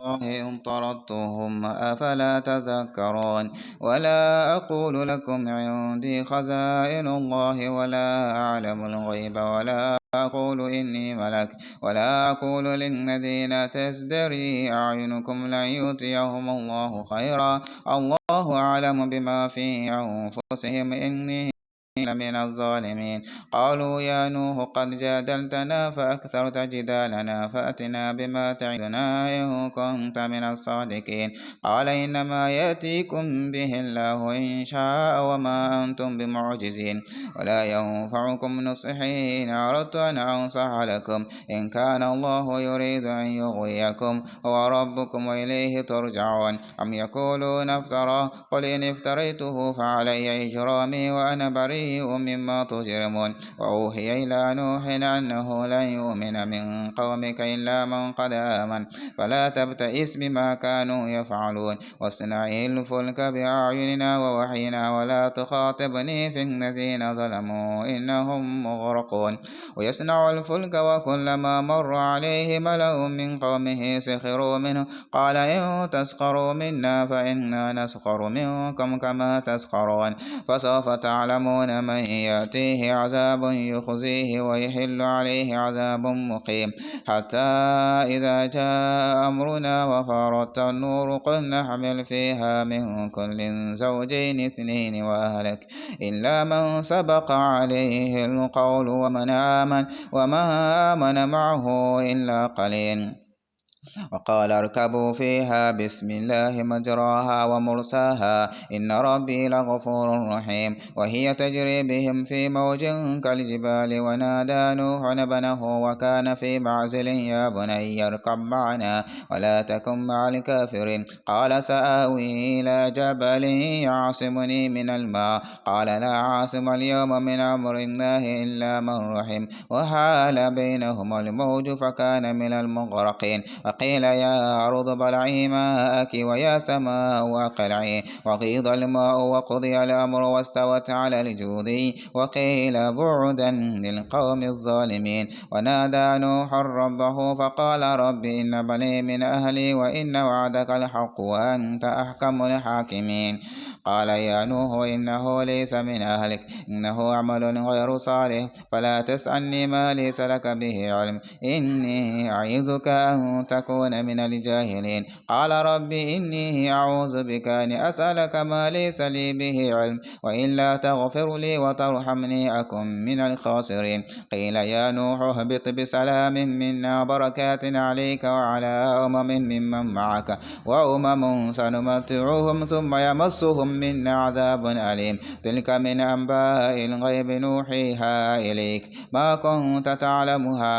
إن طردتهم أفلا تذكرون ولا أقول لكم عندي خزائن الله ولا أعلم الغيب ولا أقول إني ملك ولا أقول للذين تزدري أعينكم لن يؤتيهم الله خيرا الله أعلم بما في أنفسهم إني لمن الظالمين قالوا يا نوح قد جادلتنا فأكثرت جدالنا فأتنا بما تعدنا إن كنت من الصادقين قال إنما يأتيكم به الله إن شاء وما أنتم بمعجزين ولا ينفعكم نصحي إن أردت أن أنصح لكم إن كان الله يريد أن يغويكم هو ربكم وإليه ترجعون أم يقولون افترى قل إن افتريته فعلي إجرامي وأنا بريء مما تجرمون وأوحي إلى نوح أنه لن يؤمن من قومك إلا من قد آمن فلا تبتئس بما كانوا يفعلون واصنع الفلك بأعيننا ووحينا ولا تخاطبني في الذين ظلموا إنهم مغرقون ويصنع الفلك وكلما مر عليه ملأ من قومه سخروا منه قال إن تسخروا منا فإنا نسخر منكم كما تسخرون فسوف تعلمون من يأتيه عذاب يخزيه ويحل عليه عذاب مقيم حتى إذا جاء أمرنا وفارت النور قل نحمل فيها من كل زوجين اثنين وأهلك إلا من سبق عليه القول ومن آمن وما آمن معه إلا قليل وقال اركبوا فيها بسم الله مجراها ومرساها إن ربي لغفور رحيم وهي تجري بهم في موج كالجبال ونادى نوح ابنه وكان في معزل يا بني اركب معنا ولا تكن مع الكافرين قال سآوي إلى جبل يعصمني من الماء قال لا عاصم اليوم من أمر الله إلا من رحم وحال بينهما الموج فكان من المغرقين وقيل يا أرض ابلعي ماءك ويا سماء أقلعي وغيض الماء وقضي الأمر واستوت على الجود وقيل بعدا للقوم الظالمين ونادى نوح ربه فقال رب إن بني من أهلي وإن وعدك الحق وأنت أحكم الحاكمين قال يا نوح إنه ليس من أهلك إنه عمل غير صالح فلا تسألني ما ليس لك به علم إني أعظك أن تكون من الجاهلين قال رب إني أعوذ بك أن أسألك ما ليس لي به علم وإلا تغفر لي وترحمني أكن من الخاسرين قيل يا نوح اهبط بسلام منا بركات عليك وعلى ممن معك وأمم سنمتعهم ثم يمسهم منا عذاب أليم تلك من أنباء الغيب نوحيها إليك ما كنت تعلمها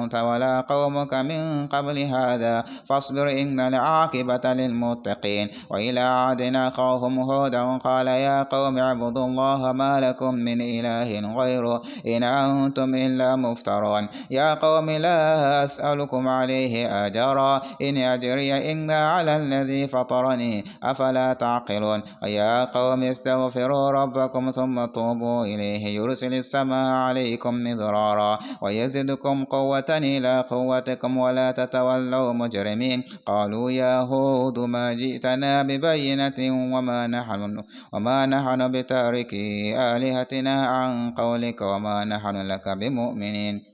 أنت ولا قومك من قبل هذا فاصبر إن العاقبة للمتقين وإلى عاد أخاهم هودا قال يا قوم اعبدوا الله ما لكم من إله غيره إن أنتم إلا مفترون يا قوم لا أسألكم عليه أجرا إن أجري إلا على الذي فطرني أفلا تعقلون ويا قوم استغفروا ربكم ثم توبوا إليه يرسل السماء عليكم مدرارا ويزدكم قوة إلى قوتكم ولا تتولوا مجرمين قالوا يا هود ما جئتنا ببينة وما نحن بتاركي آلهتنا عن قولك وما نحن لك بمؤمنين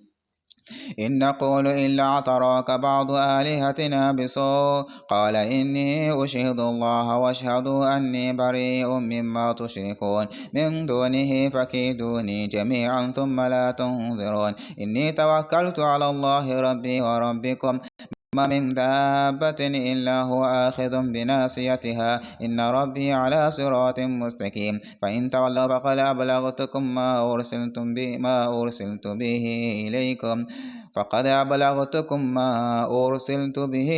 إن نقول إلا اعتراك بعض آلهتنا بسوء قال إني أشهد الله واشهدوا أني بريء مما تشركون من دونه فكيدوني جميعا ثم لا تنظرون إني توكلت على الله ربي وربكم ما من دابة إلا هو آخذ بناصيتها إن ربي على صراط مستقيم فإن تولوا فقد أبلغتكم ما أرسلت به إليكم فقد أبلغتكم ما أرسلت به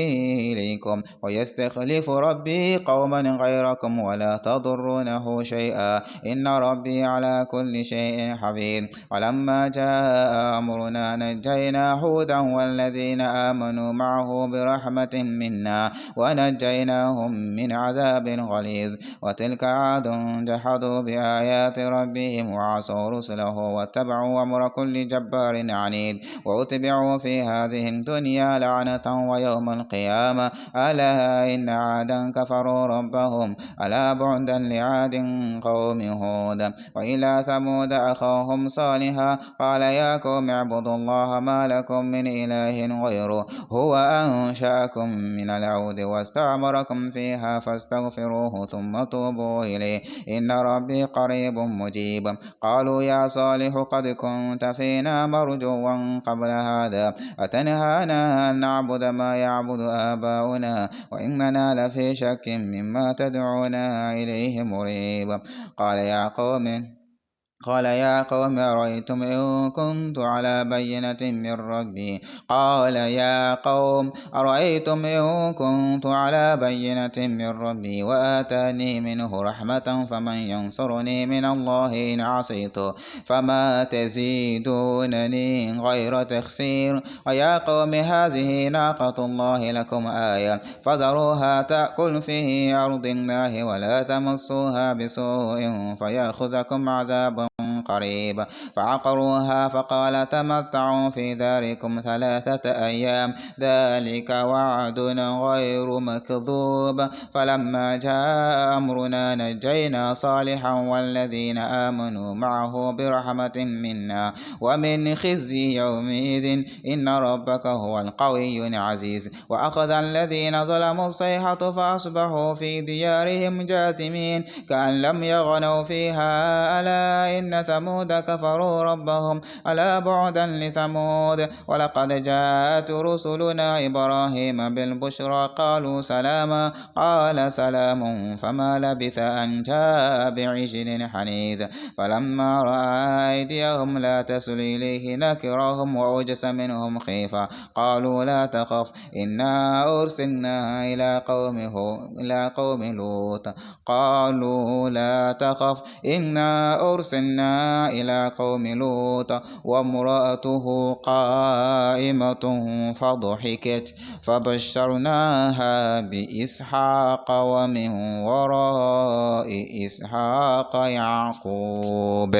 إليكم ويستخلف ربي قوما غيركم ولا تضرونه شيئا إن ربي على كل شيء حفيظ ولما جاء أمرنا نجينا هودا والذين آمنوا معه برحمة منا ونجيناهم من عذاب غليظ وتلك عاد جحدوا بآيات ربهم وعصوا رسله واتبعوا أمر كل جبار عنيد وأتبعوا أتبعوا في هذه الدنيا لعنة ويوم القيامة ألا إن عادا كفروا ربهم ألا بعدا لعاد قوم هود وإلى ثمود أخاهم صالحا قال يا قوم اعبدوا الله ما لكم من إله غيره هو أنشأكم من العود واستعمركم فيها فاستغفروه ثم توبوا إليه إن ربي قريب مجيب قالوا يا صالح قد كنت فينا مرجوا قبل هذا أتنهانا أن نعبد ما يعبد آباؤنا وإننا لفي شك مما تدعونا إليه مريب قال يا قوم أرأيتم إن كنت على بينة من ربي وآتاني منه رحمة فمن ينصرني من الله إن عصيته فما تزيدونني غير تخسير ويا قوم هذه ناقة الله لكم آية فذروها تأكل في أرض الله ولا تمسوها بسوء فيأخذكم عذاب قريب فعقروها فقال تمتعوا في داركم 3 أيام ذلك وعد غير مكذوب فلما جاء أمرنا نجينا صالحا والذين آمنوا معه برحمة منا ومن خزي يومئذ إن ربك هو القوي العزيز وأخذ الذين ظلموا الصيحة فأصبحوا في ديارهم جاثمين كأن لم يغنوا فيها ألا إن ثمود كفروا ربهم ألا بعدا لثمود ولقد جاءت رسلنا إبراهيم بالبشرى قالوا سلاما قال سلام فما لبث أن جاء بعجل حنيذ فلما رأى أيديهم لا تصل إليه نكرهم وأوجس منهم خيفة قالوا لا تخف إنا أرسلنا إلى قوم لوط وامرأته قائمة فضحكت فبشرناها بإسحاق ومن وراء إسحاق يعقوب